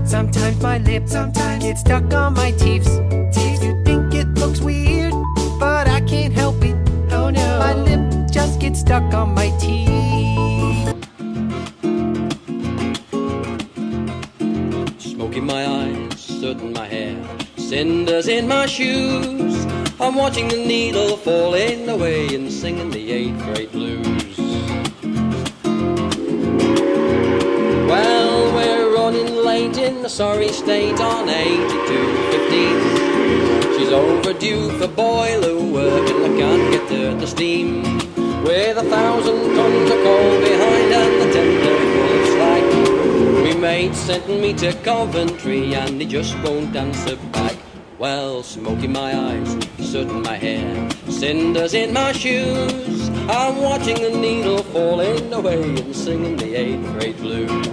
Sometimes my lips get stuck on my teeth. You think it looks weird, but I can't help it. Oh no, my lip just gets stuck on my teeth. Smoke in my eyes, soot in my hair, cinders in my shoes. I'm watching the needle falling away and singing the 8th grade blues. Well, we're running late in the sorry state on 8215. She's overdue for boiler work and I can't get her to steam. With 1,000 tons of coal behind and the tender full of slack. Me mate sent me to Coventry and he just won't answer back. Well, smoke in my eyes, soot in my hair, cinders in my shoes. I'm watching the needle falling away and singing the 8th grade blues.